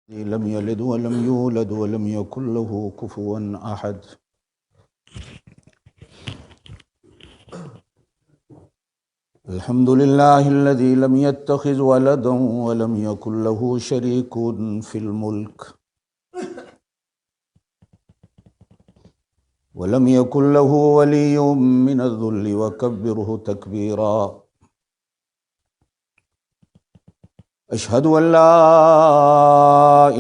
لم يلد ولم يولد ولم يكن له كفوا أحد. الحمد لله الذي لم يتخذ ولدا ولم يكن له شريك في الملك ولم يكن له ولي من الذل وكبره تكبيرا. أشهد أن لا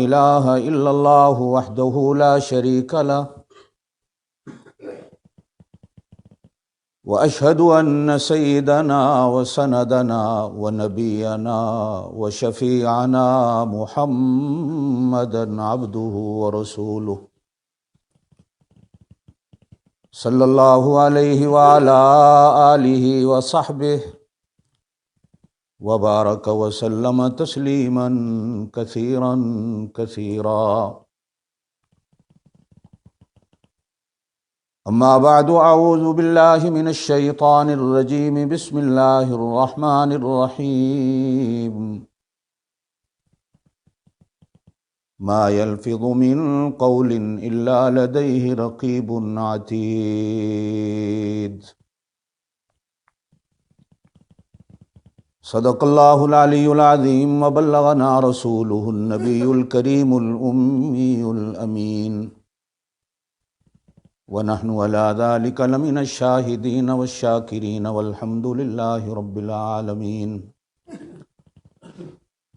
إله إلا الله وحده لا شريك له وأشهد أن سيدنا وسندنا ونبينا وشفيعنا محمدا عبده ورسوله صلى الله عليه وعلى آله وصحبه وبارك وسلم تسليما كثيرا كثيرا. أما بعد، أعوذ بالله من الشيطان الرجيم. بسم الله الرحمن الرحيم. ما يلفظ من قول إلا لديه رقيب عتيد. صدق الله العلي العظيم وبلغنا رسوله النبي الكريم الأمي الأمين ونحن على ذلك لمن الشاهدين والشاكرين والحمد لله رب العالمين.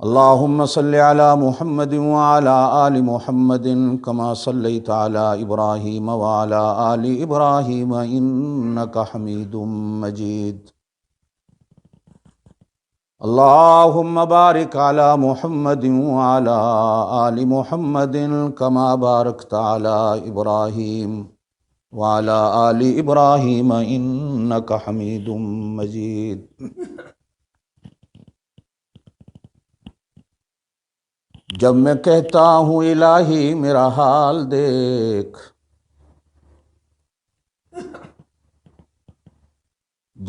اللهم صل على محمد وعلى آل محمد كما صليت على إبراهيم وعلى آل إبراهيم إنك حميد مجيد. اللهم بارك على محمد وعلى آل محمد كما باركت على إبراهيم وعلى آل إبراهيم إنك حميد مجيد. جب میں کہتا ہوں الہی میرا حال دیکھ،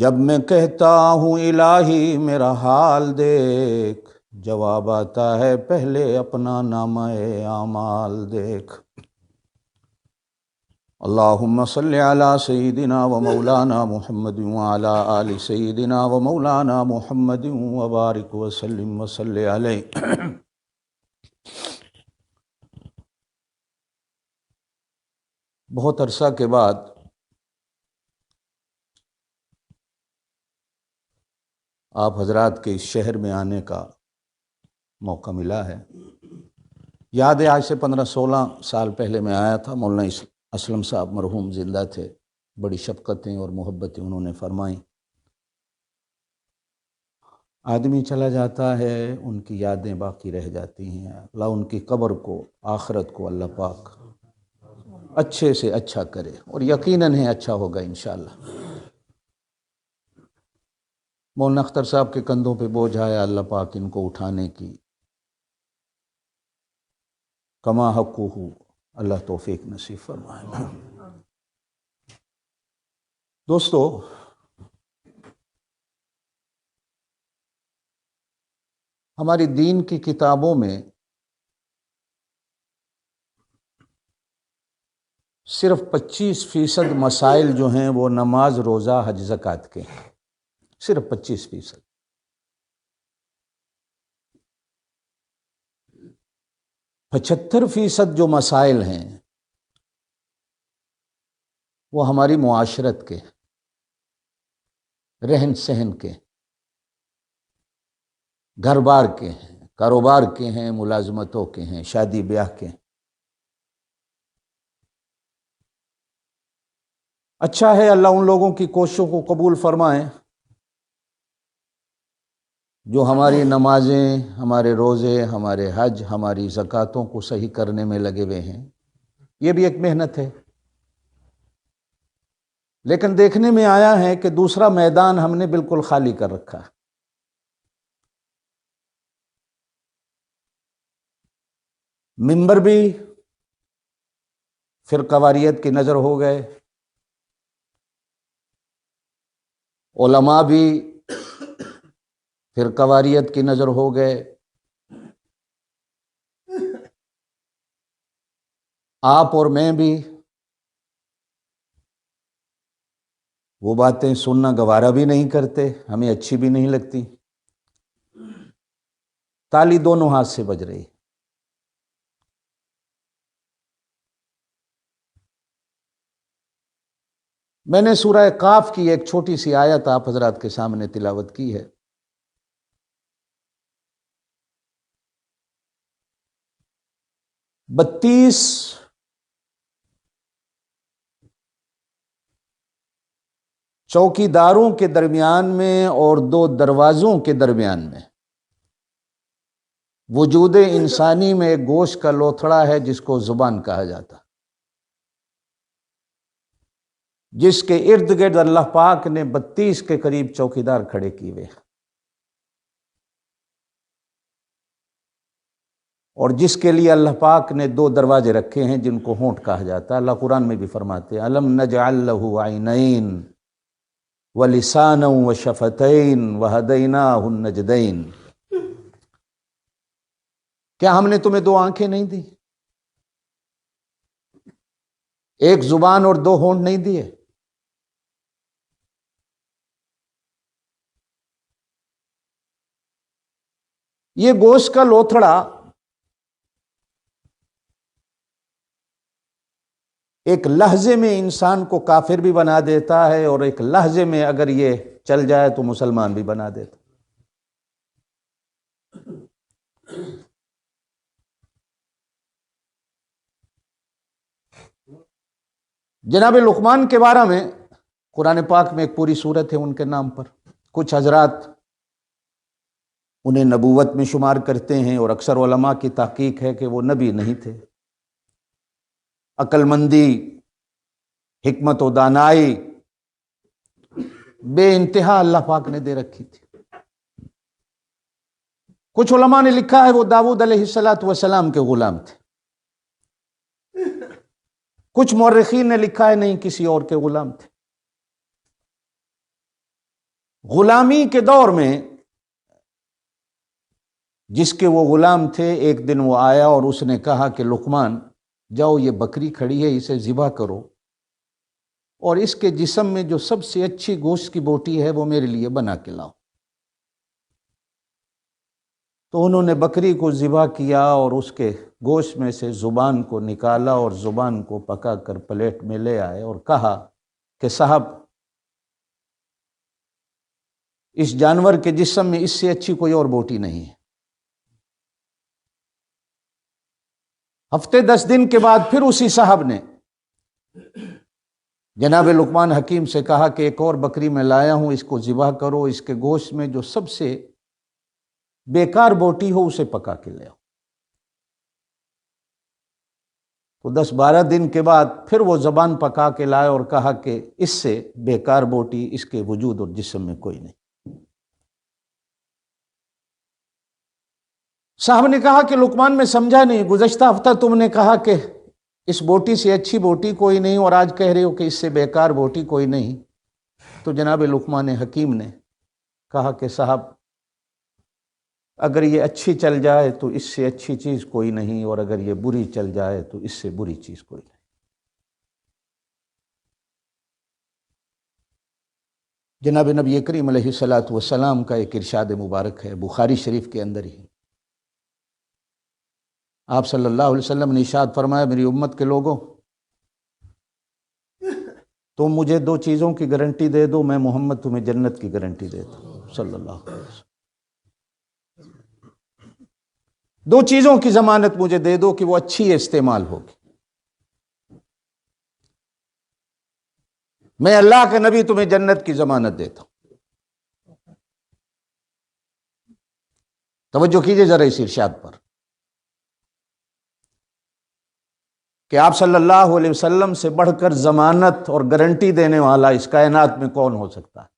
جب میں کہتا ہوں الہی میرا حال دیکھ، جواب آتا ہے پہلے اپنا نامہ اعمال دیکھ. اللہم صلی علی سیدنا و مولانا محمد وعلی آل سیدنا و مولانا محمد وبارک وسلم وصلی علیہ. بہت عرصہ کے بعد آپ حضرات کے اس شہر میں آنے کا موقع ملا ہے. یاد ہے آج سے 15-16 سال پہلے میں آیا تھا. مولانا اسلم صاحب مرحوم زندہ تھے. بڑی شفقتیں اور محبتیں انہوں نے فرمائیں. آدمی چلا جاتا ہے، ان کی یادیں باقی رہ جاتی ہیں. اللہ ان کی قبر کو، آخرت کو اللہ پاک اچھے سے اچھا کرے، اور یقیناً ہے اچھا ہوگا انشاءاللہ. مولانا اختر صاحب کے کندھوں پہ بوجھ آیا، اللہ پاک ان کو اٹھانے کی کما حقہ اللہ توفیق نصیب فرمائے. دوستو، ہماری دین کی کتابوں میں صرف 25% مسائل جو ہیں وہ نماز، روزہ، حج، زکوٰۃ کے ہیں. صرف 25%. 75% جو مسائل ہیں وہ ہماری معاشرت کے، رہن سہن کے، گھر بار کے ہیں، کاروبار کے ہیں، ملازمتوں کے ہیں، شادی بیاہ کے ہیں. اچھا ہے، اللہ ان لوگوں کی کوششوں کو قبول فرمائیں جو ہماری نمازیں، ہمارے روزے، ہمارے حج، ہماری زکوٰۃوں کو صحیح کرنے میں لگے ہوئے ہیں. یہ بھی ایک محنت ہے. لیکن دیکھنے میں آیا ہے کہ دوسرا میدان ہم نے بالکل خالی کر رکھا. ممبر بھی فرقواریت کی نظر ہو گئے، علماء بھی فرقواریت کی نظر ہو گئے، آپ اور میں بھی وہ باتیں سننا گوارا بھی نہیں کرتے، ہمیں اچھی بھی نہیں لگتی۔ تالی دونوں ہاتھ سے بج رہی۔ میں نے سورہ قاف کی ایک چھوٹی سی آیت آپ حضرات کے سامنے تلاوت کی ہے۔ بتیس چوکی داروں کے درمیان میں اور دو دروازوں کے درمیان میں وجود انسانی میں ایک گوشت کا لوتھڑا ہے جس کو زبان کہا جاتا، جس کے ارد گرد اللہ پاک نے 32 کے قریب چوکیدار کھڑے کیے ہوئے، اور جس کے لیے اللہ پاک نے 2 دروازے رکھے ہیں جن کو ہونٹ کہا جاتا ہے۔ اللہ قرآن میں بھی فرماتے ہیں الم نجعل لہ عینین ولسانا وشفتین وہدیناہ النجدین، کیا ہم نے تمہیں 2 آنکھیں نہیں دی، ایک زبان اور 2 ہونٹ نہیں دیے؟ یہ گوشت کا لوتھڑا ایک لحظے میں انسان کو کافر بھی بنا دیتا ہے، اور ایک لحظے میں اگر یہ چل جائے تو مسلمان بھی بنا دیتا۔ جناب لقمان کے بارے میں قرآن پاک میں ایک پوری سورت ہے ان کے نام پر۔ کچھ حضرات انہیں نبوت میں شمار کرتے ہیں، اور اکثر علماء کی تحقیق ہے کہ وہ نبی نہیں تھے۔ عقل مندی، حکمت و دانائی بے انتہا اللہ پاک نے دے رکھی تھی۔ کچھ علماء نے لکھا ہے وہ داؤد علیہ السلام کے غلام تھے، کچھ مورخین نے لکھا ہے نہیں، کسی اور کے غلام تھے۔ غلامی کے دور میں جس کے وہ غلام تھے، ایک دن وہ آیا اور اس نے کہا کہ لقمان جاؤ، یہ بکری کھڑی ہے اسے ذبح کرو، اور اس کے جسم میں جو سب سے اچھی گوشت کی بوٹی ہے وہ میرے لیے بنا کے لاؤ۔ تو انہوں نے بکری کو ذبح کیا اور اس کے گوشت میں سے زبان کو نکالا اور زبان کو پکا کر پلیٹ میں لے آئے، اور کہا کہ صاحب اس جانور کے جسم میں اس سے اچھی کوئی اور بوٹی نہیں ہے۔ ہفتے 10 دن کے بعد پھر اسی صاحب نے جناب لقمان حکیم سے کہا کہ ایک اور بکری میں لایا ہوں، اس کو ذبح کرو، اس کے گوشت میں جو سب سے بیکار بوٹی ہو اسے پکا کے لے آؤ۔ تو 10-12 دن کے بعد پھر وہ زبان پکا کے لائے اور کہا کہ اس سے بیکار بوٹی اس کے وجود اور جسم میں کوئی نہیں۔ صاحب نے کہا کہ لقمان میں سمجھا نہیں، گزشتہ ہفتہ تم نے کہا کہ اس بوٹی سے اچھی بوٹی کوئی نہیں، اور آج کہہ رہے ہو کہ اس سے بیکار بوٹی کوئی نہیں۔ تو جناب لقمان حکیم نے کہا کہ صاحب اگر یہ اچھی چل جائے تو اس سے اچھی چیز کوئی نہیں، اور اگر یہ بری چل جائے تو اس سے بری چیز کوئی نہیں۔ جناب نبی کریم علیہ الصلاۃ والسلام کا ایک ارشاد مبارک ہے بخاری شریف کے اندر ہی۔ آپ صلی اللہ علیہ وسلم نے ارشاد فرمایا میری امت کے لوگوں، تم مجھے 2 چیزوں کی گارنٹی دے دو، میں محمد تمہیں جنت کی گارنٹی دیتا ہوں صلی اللہ علیہ وسلم۔ 2 چیزوں کی ضمانت مجھے دے دو کہ وہ اچھی استعمال ہوگی۔ میں اللہ کے نبی تمہیں جنت کی ضمانت دیتا ہوں۔ توجہ کیجئے ذرا اس ارشاد پر کہ آپ صلی اللہ علیہ وسلم سے بڑھ کر ضمانت اور گارنٹی دینے والا اس کائنات میں کون ہو سکتا ہے؟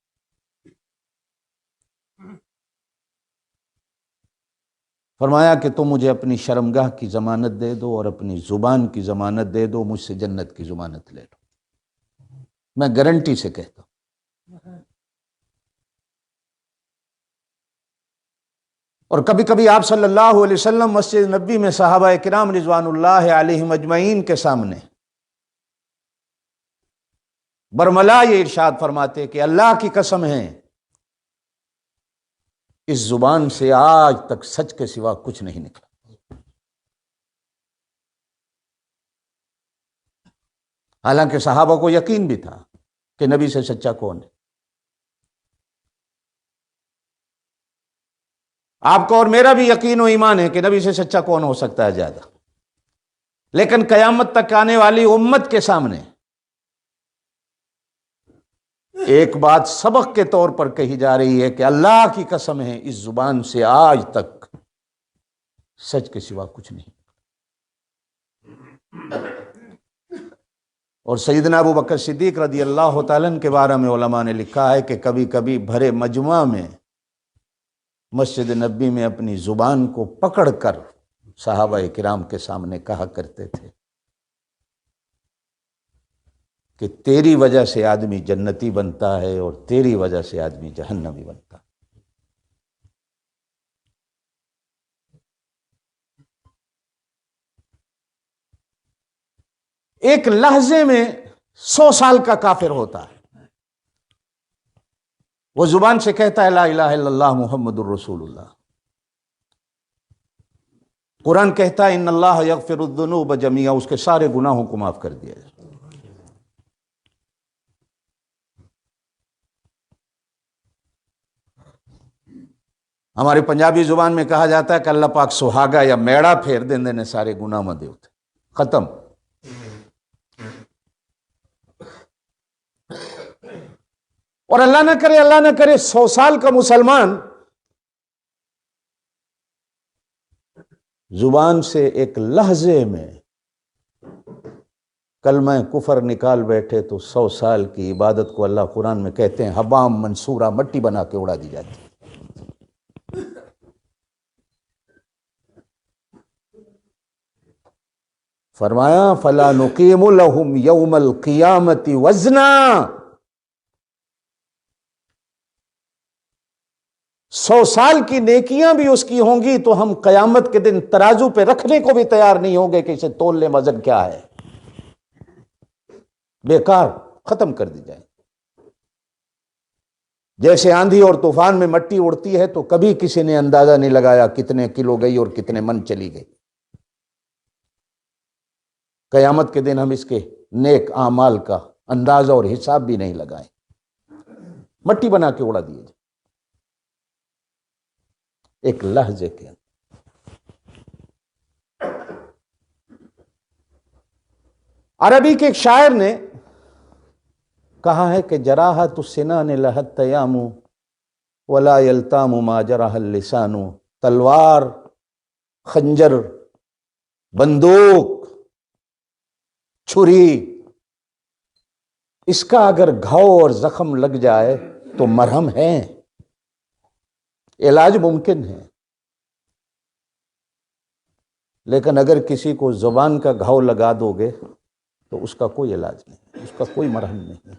فرمایا کہ تم مجھے اپنی شرمگاہ کی ضمانت دے دو اور اپنی زبان کی ضمانت دے دو، مجھ سے جنت کی ضمانت لے لو۔ میں گارنٹی سے کہتا ہوں۔ اور کبھی کبھی آپ صلی اللہ علیہ وسلم مسجد نبی میں صحابہ کرام رضوان اللہ علیہم اجمعین کے سامنے برملا یہ ارشاد فرماتے کہ اللہ کی قسم ہے اس زبان سے آج تک سچ کے سوا کچھ نہیں نکلا۔ حالانکہ صحابہ کو یقین بھی تھا کہ نبی سے سچا کون ہے۔ آپ کو اور میرا بھی یقین و ایمان ہے کہ نبی سے سچا کون ہو سکتا ہے زیادہ، لیکن قیامت تک آنے والی امت کے سامنے ایک بات سبق کے طور پر کہی جا رہی ہے کہ اللہ کی قسم ہے اس زبان سے آج تک سچ کے سوا کچھ نہیں۔ اور سیدنا ابو بکر صدیق رضی اللہ تعالیٰ عنہ کے بارے میں علماء نے لکھا ہے کہ کبھی کبھی بھرے مجمع میں مسجد نبی میں اپنی زبان کو پکڑ کر صحابہ کرام کے سامنے کہا کرتے تھے کہ تیری وجہ سے آدمی جنتی بنتا ہے اور تیری وجہ سے آدمی جہنمی بنتا ہے۔ ایک لحظے میں 100 سال کا کافر ہوتا ہے، وہ زبان سے کہتا ہے لا الہ الا اللہ محمد الرسول اللہ۔ قرآن کہتا ہے ان اللہ یغفر الذنوب جمیعا، اس کے سارے گناہوں کو معاف کر دیا جائے۔ ہماری پنجابی زبان میں کہا جاتا ہے کہ اللہ پاک سہاگا یا میڑا پھیر دیں نے سارے گناہ مدے ہوتے، ختم۔ اور اللہ نہ کرے 100 سال کا مسلمان زبان سے ایک لحظے میں کلمہ کفر نکال بیٹھے تو 100 سال کی عبادت کو اللہ قرآن میں کہتے ہیں حبام منصورہ، مٹی بنا کے اڑا دی جاتی ہے۔ فرمایا فلا نقیم لہم یوم القیامت وزنا، 100 سال کی نیکیاں بھی اس کی ہوں گی تو ہم قیامت کے دن ترازو پہ رکھنے کو بھی تیار نہیں ہوں گے کہ اسے تول لیں وزن کیا ہے، بیکار، ختم کر دی جائے۔ جیسے آندھی اور طوفان میں مٹی اڑتی ہے تو کبھی کسی نے اندازہ نہیں لگایا کتنے کلو گئی اور کتنے من چلی گئی، قیامت کے دن ہم اس کے نیک اعمال کا اندازہ اور حساب بھی نہیں لگائیں، مٹی بنا کے اڑا دیے جائے ایک لحظے کے اندر۔ عربی کے ایک شاعر نے کہا ہے کہ جراحت السنان لہت تیام ولا یلتام ما جرح اللسان، تلوار، خنجر، بندوق، چھری، اس کا اگر گھاؤ اور زخم لگ جائے تو مرہم ہے، علاج ممکن ہے، لیکن اگر کسی کو زبان کا گھاؤ لگا دو گے تو اس کا کوئی علاج نہیں، اس کا کوئی مرہم نہیں،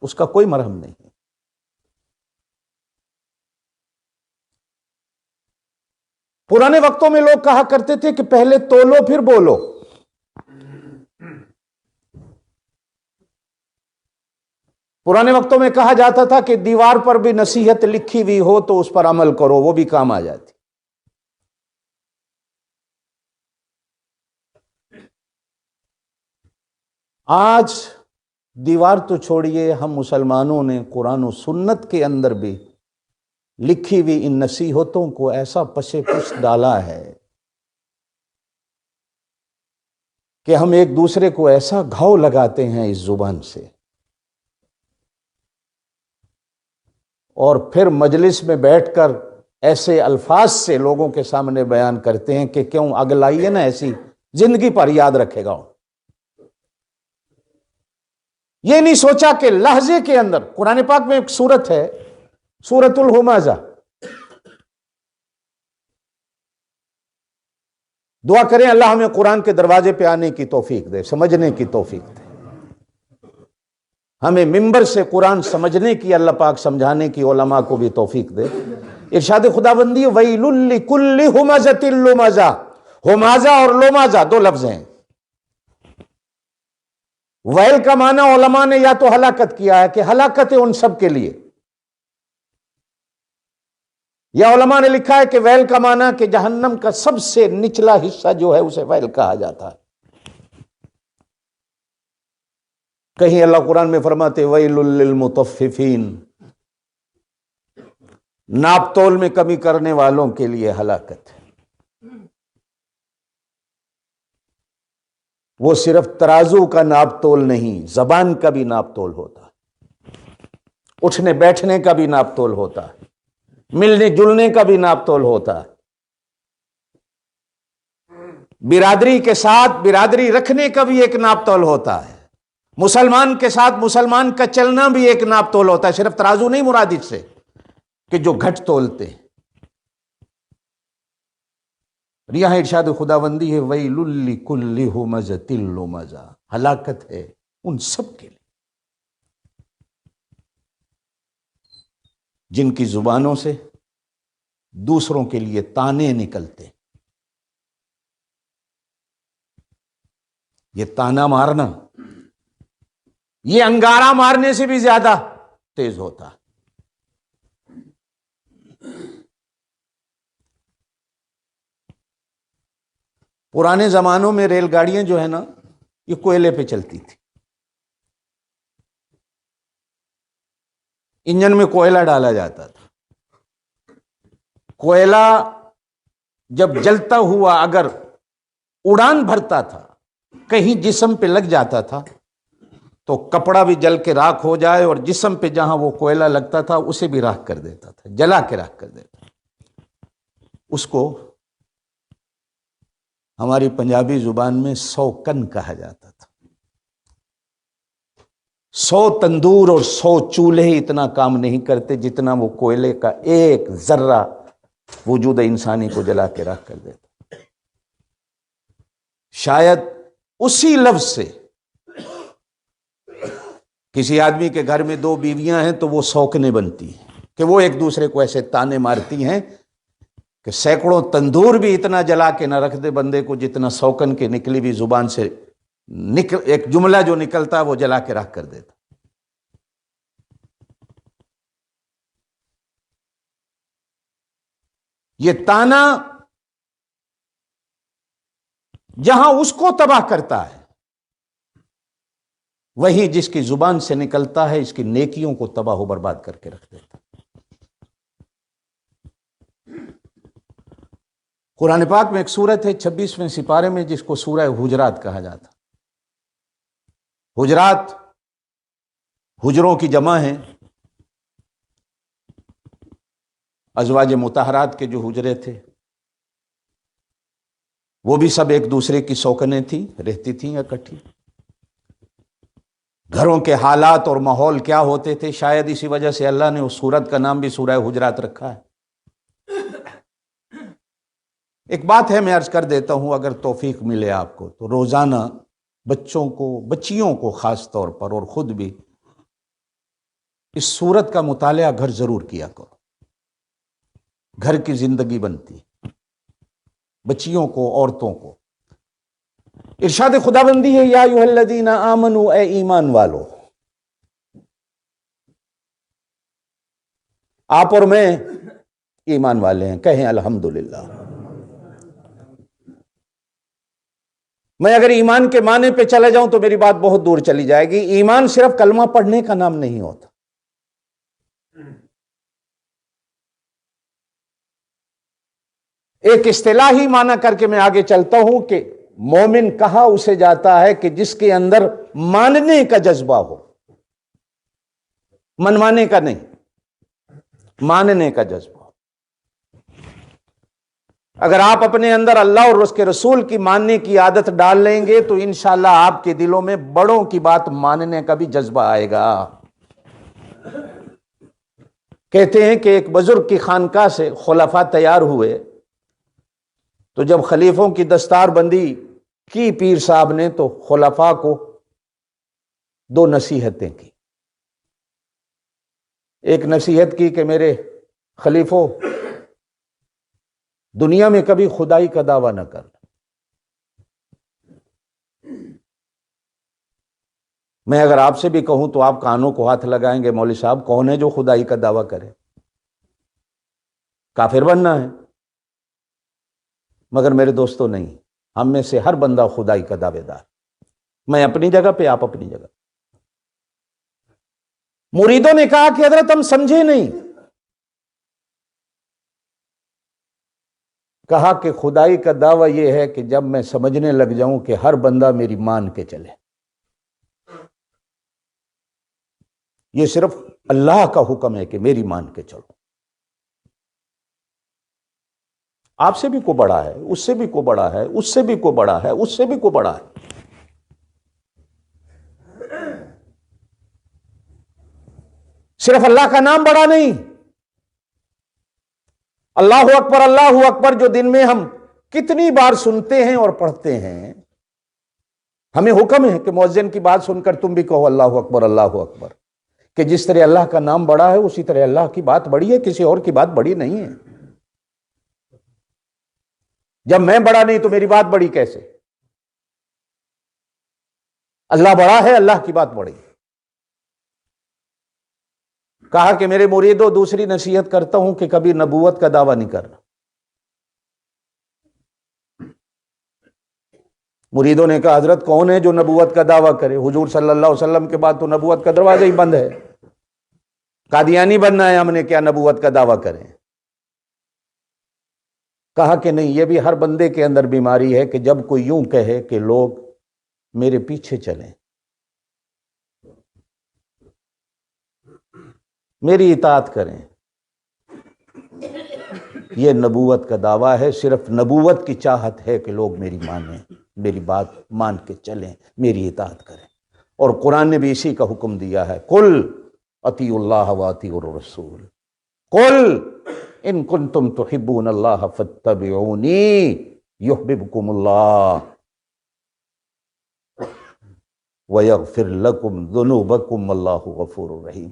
اس کا کوئی مرہم نہیں۔ پرانے وقتوں میں لوگ کہا کرتے تھے کہ پہلے تولو پھر بولو، پرانے وقتوں میں کہا جاتا تھا کہ دیوار پر بھی نصیحت لکھی ہوئی ہو تو اس پر عمل کرو، وہ بھی کام آ جاتی۔ آج دیوار تو چھوڑیے، ہم مسلمانوں نے قرآن و سنت کے اندر بھی لکھی ہوئی ان نصیحتوں کو ایسا پس پش ڈالا ہے کہ ہم ایک دوسرے کو ایسا گھاؤ لگاتے ہیں اس زبان سے، اور پھر مجلس میں بیٹھ کر ایسے الفاظ سے لوگوں کے سامنے بیان کرتے ہیں کہ کیوں اگلائیے نا، ایسی زندگی پر یاد رکھے گا۔ یہ نہیں سوچا کہ لحظے کے اندر، قرآن پاک میں ایک سورت ہے سورۃ الہمزہ، دعا کریں اللہ ہمیں قرآن کے دروازے پہ آنے کی توفیق دے، سمجھنے کی توفیق دے، ہمیں منبر سے قرآن سمجھنے کی اللہ پاک، سمجھانے کی علماء کو بھی توفیق دے۔ ارشاد خداوندی ویل لکل ہمزۃ لمزہ، ہمازہ اور لمزہ دو لفظ ہیں۔ ویل کا معنی علماء نے یا تو ہلاکت کیا ہے کہ ہلاکت ہے ان سب کے لیے، یا علماء نے لکھا ہے کہ ویل کا معنی کہ جہنم کا سب سے نچلا حصہ جو ہے اسے ویل کہا جاتا ہے۔ کہیں اللہ قرآن میں فرماتے ویل للمطففین، ناپ تول میں کمی کرنے والوں کے لیے ہلاکت ہے۔ وہ صرف ترازو کا ناپ تول نہیں، زبان کا بھی ناپ تول ہوتا ہے، اٹھنے بیٹھنے کا بھی ناپ تول ہوتا ہے، ملنے جلنے کا بھی ناپ تول ہوتا ہے، برادری کے ساتھ برادری رکھنے کا بھی ایک ناپ تول ہوتا ہے، مسلمان کے ساتھ مسلمان کا چلنا بھی ایک ناپ تول ہوتا ہے۔ صرف ترازو نہیں مراد اس سے کہ جو گھٹ تولتے ہیں۔ یہاں ارشاد خداوندی ہے ویل لکل ہمزۃ لمزہ، ہلاکت ہے ان سب کے لیے جن کی زبانوں سے دوسروں کے لیے تانے نکلتے۔ یہ تانا مارنا یہ انگارہ مارنے سے بھی زیادہ تیز ہوتا ہے۔ پرانے زمانوں میں ریل گاڑیاں جو ہے نا یہ کوئلے پہ چلتی تھی، انجن میں کوئلہ ڈالا جاتا تھا، کوئلہ جب جلتا ہوا اگر اڑان بھرتا تھا کہیں جسم پہ لگ جاتا تھا تو کپڑا بھی جل کے راکھ ہو جائے، اور جسم پہ جہاں وہ کوئلہ لگتا تھا اسے بھی راکھ کر دیتا تھا، جلا کے راکھ کر دیتا تھا۔ اس کو ہماری پنجابی زبان میں 100 کن کہا جاتا تھا۔ 100 تندور اور 100 چولہے اتنا کام نہیں کرتے جتنا وہ کوئلے کا ایک ذرہ وجود انسانی کو جلا کے راکھ کر دیتا۔ شاید اسی لفظ سے کسی آدمی کے گھر میں 2 بیویاں ہیں تو وہ سوکنے بنتی ہیں کہ وہ ایک دوسرے کو ایسے تانے مارتی ہیں کہ سینکڑوں تندور بھی اتنا جلا کے نہ رکھ دے بندے کو جتنا سوکن کے نکلی بھی زبان سے ایک جملہ جو نکلتا وہ جلا کے رکھ کر دیتا۔ یہ تانا جہاں اس کو تباہ کرتا ہے وہی جس کی زبان سے نکلتا ہے اس کی نیکیوں کو تباہ و برباد کر کے رکھ دیتا۔ قرآن پاک میں ایک سورت ہے 26ویں سپارے میں جس کو سورہ حجرات کہا جاتا۔ حجرات حجروں کی جمع ہیں، ازواج مطہرات کے جو حجرے تھے وہ بھی سب ایک دوسرے کی سوکنیں تھیں، رہتی تھیں اکٹھی۔ گھروں کے حالات اور ماحول کیا ہوتے تھے، شاید اسی وجہ سے اللہ نے اس سورت کا نام بھی سورہ حجرات رکھا ہے۔ ایک بات ہے میں عرض کر دیتا ہوں، اگر توفیق ملے آپ کو تو روزانہ بچوں کو بچیوں کو خاص طور پر اور خود بھی اس سورت کا مطالعہ گھر ضرور کیا کرو، گھر کی زندگی بنتی بچیوں کو عورتوں کو۔ ارشاد خداوندی ہے یا ایھا الذین آمنوا، اے ایمان والو، آپ اور میں ایمان والے ہیں، کہیں الحمدللہ۔ میں اگر ایمان کے معنی پہ چلے جاؤں تو میری بات بہت دور چلی جائے گی۔ ایمان صرف کلمہ پڑھنے کا نام نہیں ہوتا، ایک اصطلاحی معنی کر کے میں آگے چلتا ہوں کہ مومن کہا اسے جاتا ہے کہ جس کے اندر ماننے کا جذبہ ہو، منوانے کا نہیں، ماننے کا جذبہ ہو۔ اگر آپ اپنے اندر اللہ اور اس کے رسول کی ماننے کی عادت ڈال لیں گے تو انشاءاللہ آپ کے دلوں میں بڑوں کی بات ماننے کا بھی جذبہ آئے گا۔ کہتے ہیں کہ ایک بزرگ کی خانقاہ سے خلفاء تیار ہوئے تو جب خلیفوں کی دستار بندی کی پیر صاحب نے تو خلفاء کو 2 نصیحتیں کی۔ ایک نصیحت کی کہ میرے خلیفوں دنیا میں کبھی خدائی کا دعویٰ نہ کرنا۔ میں اگر آپ سے بھی کہوں تو آپ کانوں کو ہاتھ لگائیں گے، مولوی صاحب کون ہے جو خدائی کا دعویٰ کرے؟ کافر بننا ہے۔ مگر میرے دوستو نہیں، ہم میں سے ہر بندہ خدائی کا دعوے دار، میں اپنی جگہ پہ، آپ اپنی جگہ۔ مریدوں نے کہا کہ حضرت ہم سمجھے نہیں۔ کہا کہ خدائی کا دعویٰ یہ ہے کہ جب میں سمجھنے لگ جاؤں کہ ہر بندہ میری مان کے چلے۔ یہ صرف اللہ کا حکم ہے کہ میری مان کے چلو۔ آپ سے بھی کو بڑا ہے، اس سے بھی کو بڑا ہے، اس سے بھی کو بڑا ہے، اس سے بھی کو بڑا ہے۔ صرف اللہ کا نام بڑا نہیں۔ اللہ اکبر جو دن میں ہم کتنی بار سنتے ہیں اور پڑھتے ہیں، ہمیں حکم ہے کہ مؤذن کی بات سن کر تم بھی کہو اللہ اکبر، کہ جس طرح اللہ کا نام بڑا ہے اسی طرح اللہ کی بات بڑی ہے، کسی اور کی بات بڑی نہیں ہے۔ جب میں بڑا نہیں تو میری بات بڑی کیسے؟ اللہ بڑا ہے، اللہ کی بات بڑی۔ کہا کہ میرے مریدوں دوسری نصیحت کرتا ہوں کہ کبھی نبوت کا دعویٰ نہیں کرنا۔ مریدوں نے کہا حضرت کون ہے جو نبوت کا دعویٰ کرے؟ حضور صلی اللہ علیہ وسلم کے بعد تو نبوت کا دروازہ ہی بند ہے، قادیانی بننا ہے ہم نے، کیا نبوت کا دعویٰ کریں؟ کہا کہ نہیں، یہ بھی ہر بندے کے اندر بیماری ہے کہ جب کوئی یوں کہے کہ لوگ میرے پیچھے چلیں، میری اطاعت کریں، یہ نبوت کا دعویٰ ہے۔ صرف نبوت کی چاہت ہے کہ لوگ میری مانیں، میری بات مان کے چلیں، میری اطاعت کریں۔ اور قرآن نے بھی اسی کا حکم دیا ہے، قل اطیعوا اللہ واطیعوا الرسول، قل ان کنتم تحبون اللہ فاتبعونی یحببکم اللہ ویغفر لکم ذنوبکم واللہ غفور رحیم۔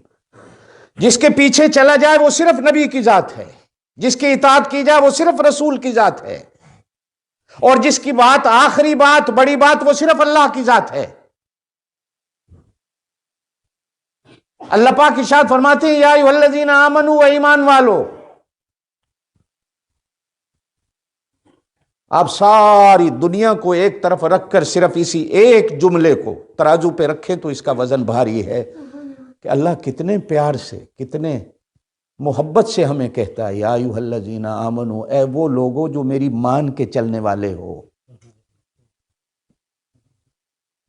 جس کے پیچھے چلا جائے وہ صرف نبی کی ذات ہے، جس کی اطاعت کی جائے وہ صرف رسول کی ذات ہے، اور جس کی بات آخری بات بڑی بات وہ صرف اللہ کی ذات ہے۔ اللہ پاک ارشاد فرماتے ہیں یا ایھا الذین آمنوا، اے ایمان والو، آپ ساری دنیا کو ایک طرف رکھ کر صرف اسی ایک جملے کو ترازو پہ رکھیں تو اس کا وزن بھاری ہے کہ اللہ کتنے پیار سے، کتنے محبت سے ہمیں کہتا ہے یا ایھا الذین آمنوا، اے وہ لوگوں جو میری مان کے چلنے والے ہو،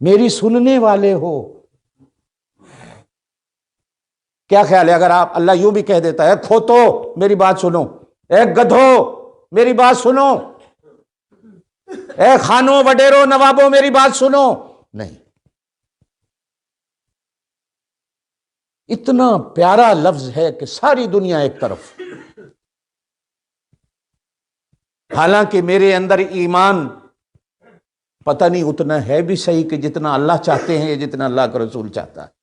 میری سننے والے ہو۔ کیا خیال ہے اگر آپ اللہ یوں بھی کہہ دیتا ہے کھوتو میری بات سنو، اے گدھو میری بات سنو، اے خانوں وڈیروں نوابوں میری بات سنو؟ نہیں، اتنا پیارا لفظ ہے کہ ساری دنیا ایک طرف۔ حالانکہ میرے اندر ایمان پتہ نہیں اتنا ہے بھی صحیح کہ جتنا اللہ چاہتے ہیں یا جتنا اللہ کا رسول چاہتا ہے۔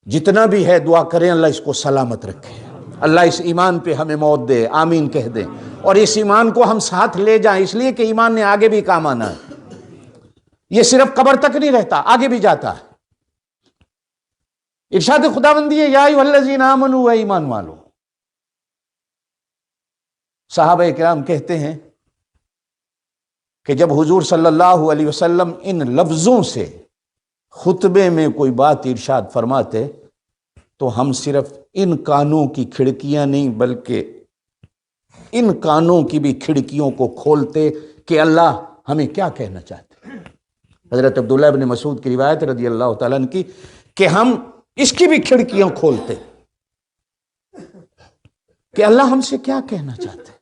جتنا بھی ہے دعا کریں اللہ اس کو سلامت رکھے، اللہ اس ایمان پہ ہمیں موت دے، آمین کہہ دیں، اور اس ایمان کو ہم ساتھ لے جائیں، اس لیے کہ ایمان نے آگے بھی کام آنا ہے۔ یہ صرف قبر تک نہیں رہتا، آگے بھی جاتا ہے۔ ارشاد خداوندی ہے یا ایھا الذین آمنوا، اے ایمان والو۔ صحابہ کرام کہتے ہیں کہ جب حضور صلی اللہ علیہ وسلم ان لفظوں سے خطبے میں کوئی بات ارشاد فرماتے تو ہم صرف ان کانوں کی کھڑکیاں نہیں بلکہ ان کانوں کی بھی کھڑکیوں کو کھولتے کہ اللہ ہمیں کیا کہنا چاہتے ہیں۔ حضرت عبداللہ ابن مسعود کی روایت رضی اللہ تعالیٰ عنہ کی کہ ہم اس کی بھی کھڑکیاں کھولتے کہ اللہ ہم سے کیا کہنا چاہتے ہیں۔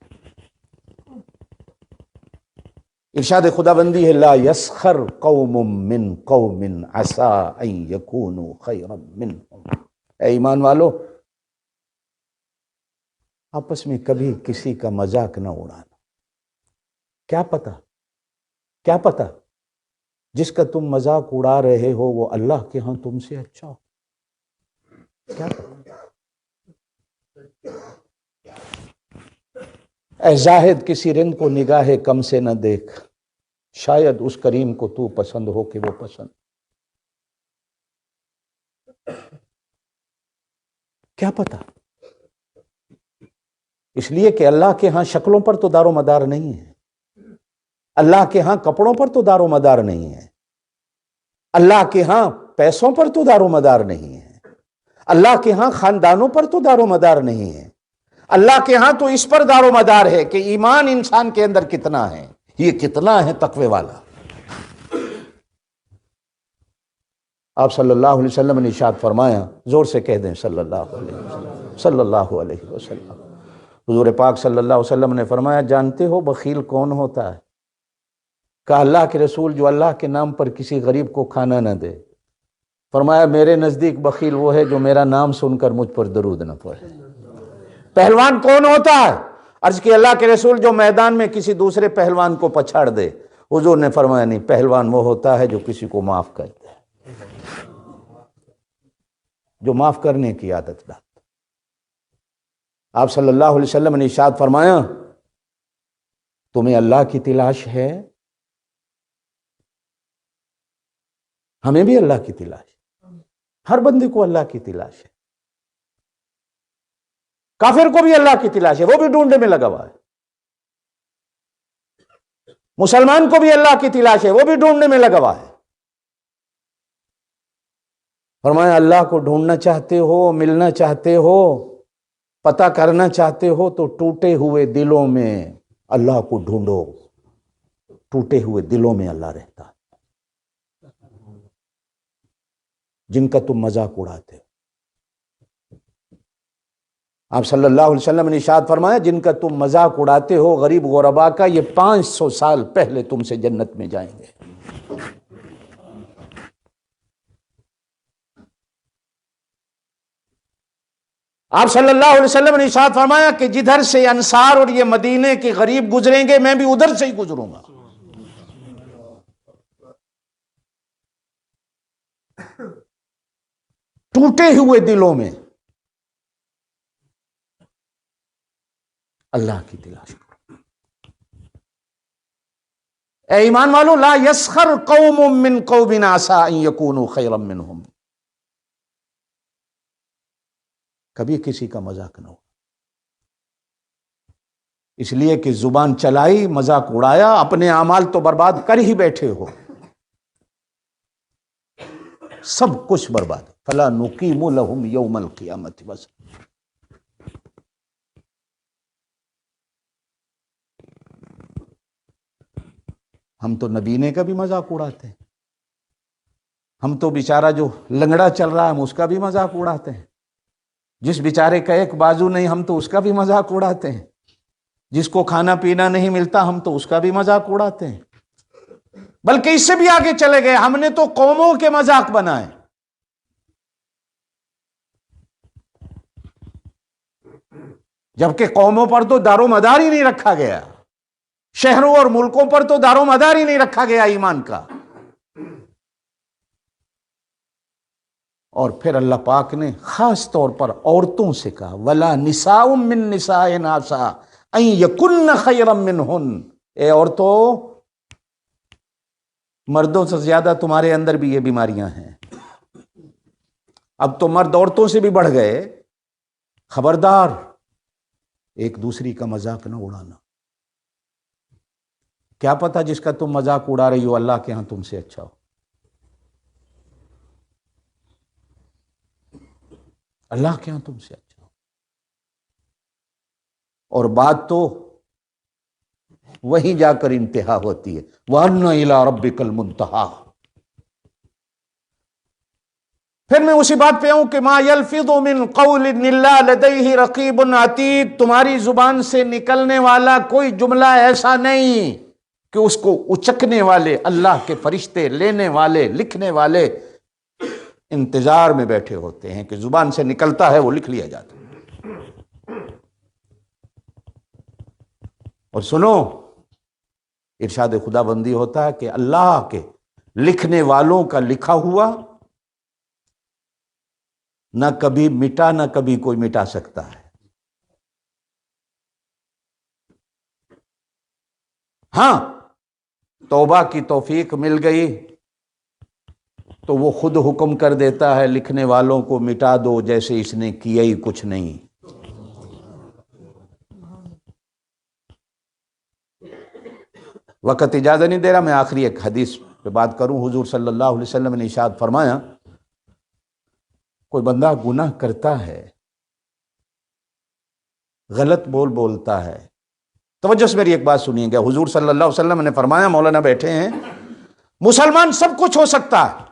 ارشاد خداوندی ہے لا یسخر قوم من قوم عسى ان یکونوا خیرا منهم۔ اے ایمان والو، آپس میں کبھی کسی کا مذاق نہ اڑانا۔ کیا پتہ جس کا تم مذاق اڑا رہے ہو وہ اللہ کے ہاں تم سے اچھا ہو، کیا پتہ۔ اے زاہد کسی رند کو نگاہ کم سے نہ دیکھ، شاید اس کریم کو تو پسند ہو کہ وہ پسند۔ کیا پتا، اس لیے کہ اللہ کے ہاں شکلوں پر تو دار و مدار نہیں ہے، اللہ کے ہاں کپڑوں پر تو دار و مدار نہیں ہے، اللہ کے ہاں پیسوں پر تو دار و مدار نہیں ہے، اللہ کے ہاں خاندانوں پر تو دار و مدار نہیں ہے، اللہ کے ہاں تو اس پر دار و مدار ہے کہ ایمان انسان کے اندر کتنا ہے، یہ کتنا ہے تقوی والا۔ آپ صلی اللہ علیہ وسلم نے ارشاد فرمایا، زور سے کہہ دیں صلی اللہ علیہ وسلم، صلی اللہ علیہ وسلم۔ حضور پاک صلی اللہ علیہ وسلم نے فرمایا، جانتے ہو بخیل کون ہوتا ہے؟ کہا اللہ کے رسول، جو اللہ کے نام پر کسی غریب کو کھانا نہ دے۔ فرمایا میرے نزدیک بخیل وہ ہے جو میرا نام سن کر مجھ پر درود نہ پڑھے۔ پہلوان کون ہوتا ہے؟ عرض کی اللہ کے رسول، جو میدان میں کسی دوسرے پہلوان کو پچھاڑ دے۔ حضور نے فرمایا نہیں، پہلوان وہ ہوتا ہے جو کسی کو معاف کر دے، جو معاف کرنے کی عادت ڈالتا۔ آپ صلی اللہ علیہ وسلم نے ارشاد فرمایا، تمہیں اللہ کی تلاش ہے؟ ہمیں بھی اللہ کی تلاش ہے، ہر بندے کو اللہ کی تلاش ہے، کافر کو بھی اللہ کی تلاش ہے، وہ بھی ڈھونڈنے میں لگا ہوا ہے، مسلمان کو بھی اللہ کی تلاش ہے، وہ بھی ڈھونڈنے میں لگا ہوا ہے۔ فرمایا اللہ کو ڈھونڈنا چاہتے ہو، ملنا چاہتے ہو، پتہ کرنا چاہتے ہو تو ٹوٹے ہوئے دلوں میں اللہ کو ڈھونڈو، ٹوٹے ہوئے دلوں میں اللہ رہتا ہے، جن کا تم مذاق اڑاتے ہو۔ آپ صلی اللہ علیہ وسلم نے ارشاد فرمایا، جن کا تم مذاق اڑاتے ہو غریب غربا کا، یہ 500 سال پہلے تم سے جنت میں جائیں گے۔ آپ صلی اللہ علیہ وسلم نے ارشاد فرمایا کہ جدھر سے انصار اور یہ مدینے کے غریب گزریں گے، میں بھی ادھر سے ہی گزروں گا۔ ٹوٹے ہوئے دلوں میں اللہ کی تلاش کرو۔ اے ایمان والو، لا یسخر قوم من قوم عسى ان یکونوا خیرا منہم، کبھی کسی کا مذاق نہ ہو، اس لیے کہ زبان چلائی، مذاق اڑایا، اپنے اعمال تو برباد کر ہی بیٹھے ہو، سب کچھ برباد۔ فلا نقیم لهم یوم القیامت وزنا۔ ہم تو نبینے کا بھی مذاق اڑاتے ہیں، ہم تو بیچارہ جو لنگڑا چل رہا ہے ہم اس کا بھی مذاق اڑاتے ہیں، جس بیچارے کا ایک بازو نہیں ہم تو اس کا بھی مذاق اڑاتے ہیں، جس کو کھانا پینا نہیں ملتا ہم تو اس کا بھی مذاق اڑاتے ہیں، بلکہ اس سے بھی آگے چلے گئے، ہم نے تو قوموں کے مذاق بنائے۔ جبکہ قوموں پر تو دار و مدار ہی نہیں رکھا گیا، شہروں اور ملکوں پر تو دار و مدار ہی نہیں رکھا گیا ایمان کا۔ اور پھر اللہ پاک نے خاص طور پر عورتوں سے کہا، وَلَا نِسَاءٌ مِّن نِسَاءٍ عَسَىٰ أَن يَكُنَّ خَيْرًا مِّنْهُنَّ۔ اے عورتوں، مردوں سے زیادہ تمہارے اندر بھی یہ بیماریاں ہیں، اب تو مرد عورتوں سے بھی بڑھ گئے، خبردار ایک دوسری کا مذاق نہ اڑانا۔ کیا پتا جس کا تم مذاق اڑا رہی ہو اللہ کے ہاں تم سے اچھا ہو۔ اللہ کے ہاں تم سے اچھا ہو، اور بات تو وہیں جا کر انتہا ہوتی ہے، وَأَنَّ إِلَىٰ رَبِّكَ الْمُنتَهَىٰ۔ پھر میں اسی بات پہ ہوں کہ مَا يَلْفِظُ مِن قَوْلٍ إِلَّا لَدَيْهِ رَقِيبٌ عَتِيدٌ، تمہاری زبان سے نکلنے والا کوئی جملہ ایسا نہیں کہ اس کو اچکنے والے اللہ کے فرشتے، لینے والے، لکھنے والے انتظار میں بیٹھے ہوتے ہیں کہ زبان سے نکلتا ہے وہ لکھ لیا جاتا ہے۔ اور سنو، ارشاد خدا بندی ہوتا ہے کہ اللہ کے لکھنے والوں کا لکھا ہوا نہ کبھی مٹا، نہ کبھی کوئی مٹا سکتا ہے۔ ہاں توبہ کی توفیق مل گئی تو وہ خود حکم کر دیتا ہے لکھنے والوں کو مٹا دو جیسے اس نے کیا ہی کچھ نہیں۔ وقت اجازت نہیں دے رہا، میں آخری ایک حدیث پہ بات کروں۔ حضور صلی اللہ علیہ وسلم نے ارشاد فرمایا، کوئی بندہ گناہ کرتا ہے، غلط بولتا ہے، توجہ سے میری ایک بات سنیے گا۔ حضور صلی اللہ علیہ وسلم نے فرمایا، مولانا بیٹھے ہیں، مسلمان سب کچھ ہو سکتا ہے،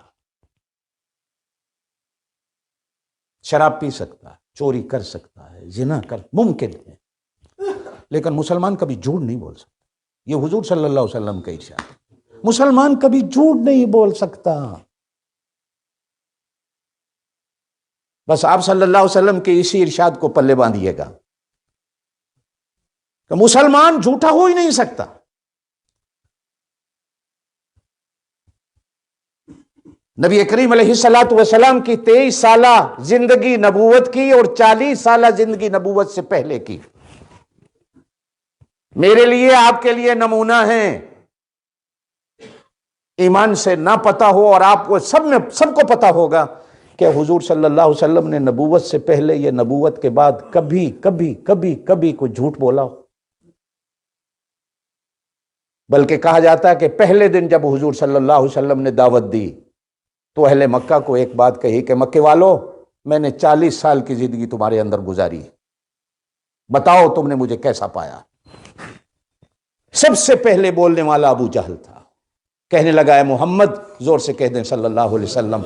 شراب پی سکتا ہے، چوری کر سکتا ہے، زنا ممکن ہے، لیکن مسلمان کبھی جھوٹ نہیں بول سکتا۔ یہ حضور صلی اللہ علیہ وسلم کا ارشاد ہے، مسلمان کبھی جھوٹ نہیں بول سکتا۔ بس آپ صلی اللہ علیہ وسلم کے اسی ارشاد کو پلے باندھیے گا کہ مسلمان جھوٹا ہو ہی نہیں سکتا۔ نبی کریم علیہ الصلوۃ والسلام کی 23 سالہ زندگی نبوت کی اور 40 سالہ زندگی نبوت سے پہلے کی میرے لیے آپ کے لیے نمونہ ہیں۔ ایمان سے نہ پتا ہو، اور آپ کو سب کو پتا ہوگا کہ حضور صلی اللہ علیہ وسلم نے نبوت سے پہلے یا نبوت کے بعد کبھی کوئی جھوٹ بولا ہو؟ بلکہ کہا جاتا ہے کہ پہلے دن جب حضور صلی اللہ علیہ وسلم نے دعوت دی تو اہل مکہ کو ایک بات کہی کہ مکے والو، میں نے 40 سال کی زندگی تمہارے اندر گزاری، بتاؤ تم نے مجھے کیسا پایا؟ سب سے پہلے بولنے والا ابو جہل تھا، کہنے لگا اے محمد، زور سے کہہ دیں صلی اللہ علیہ وسلم،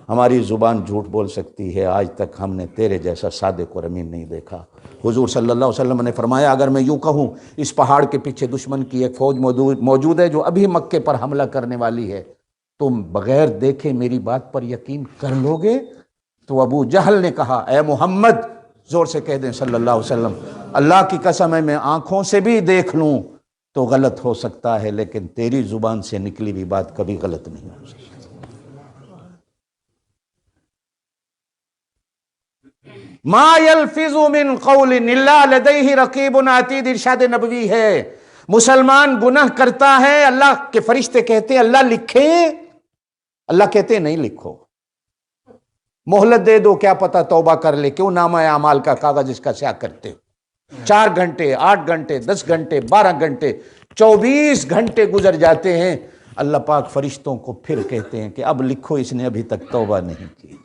ہماری زبان جھوٹ بول سکتی ہے، آج تک ہم نے تیرے جیسا صادق اور امین نہیں دیکھا۔ حضور صلی اللہ علیہ وسلم نے فرمایا، اگر میں یوں کہوں اس پہاڑ کے پیچھے دشمن کی ایک فوج موجود ہے جو ابھی مکے پر حملہ کرنے والی ہے، تم بغیر دیکھے میری بات پر یقین کر لو گے؟ تو ابو جہل نے کہا اے محمد، زور سے کہہ دیں صلی اللہ علیہ وسلم، اللہ کی قسم ہے میں آنکھوں سے بھی دیکھ لوں تو غلط ہو سکتا ہے، لیکن تیری زبان سے نکلی ہوئی بات کبھی غلط نہیں ہو سکتی۔ ما یلفظ من قول الا لدیہ رقیب عتید، ارشاد نبوی ہے، مسلمان گناہ کرتا ہے، اللہ کے فرشتے کہتے ہیں اللہ لکھے، اللہ کہتے ہیں نہیں لکھو، مہلت دے دو، کیا پتہ توبہ کر لے، کیوں نامہ اعمال کا کاغذ اس کا سیاہ کرتے ہو؟ 4 گھنٹے 8 گھنٹے 10 گھنٹے 12 گھنٹے 24 گھنٹے گزر جاتے ہیں، اللہ پاک فرشتوں کو پھر کہتے ہیں کہ اب لکھو اس نے ابھی تک توبہ نہیں کی،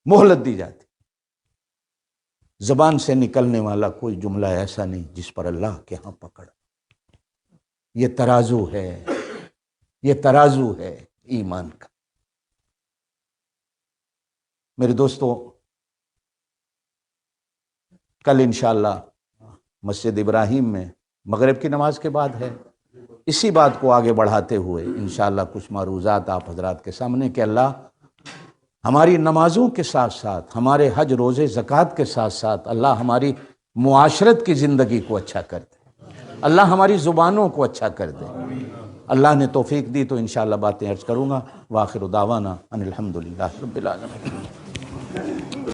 مہلت دی جاتی۔ زبان سے نکلنے والا کوئی جملہ ایسا نہیں جس پر اللہ کے ہاں پکڑ۔ یہ ترازو ہے ایمان کا۔ میرے دوستو، کل انشاءاللہ مسجد ابراہیم میں مغرب کی نماز کے بعد ہے، اسی بات کو آگے بڑھاتے ہوئے انشاءاللہ کچھ معروضات آپ حضرات کے سامنے کہ اللہ ہماری نمازوں کے ساتھ ساتھ، ہمارے حج روزے زکوٰۃ کے ساتھ ساتھ اللہ ہماری معاشرت کی زندگی کو اچھا کر دے، اللہ ہماری زبانوں کو اچھا کر دے۔ اللہ نے توفیق دی تو انشاءاللہ باتیں عرض کروں گا۔ وآخر دعوانا ان الحمدللہ رب العالمین۔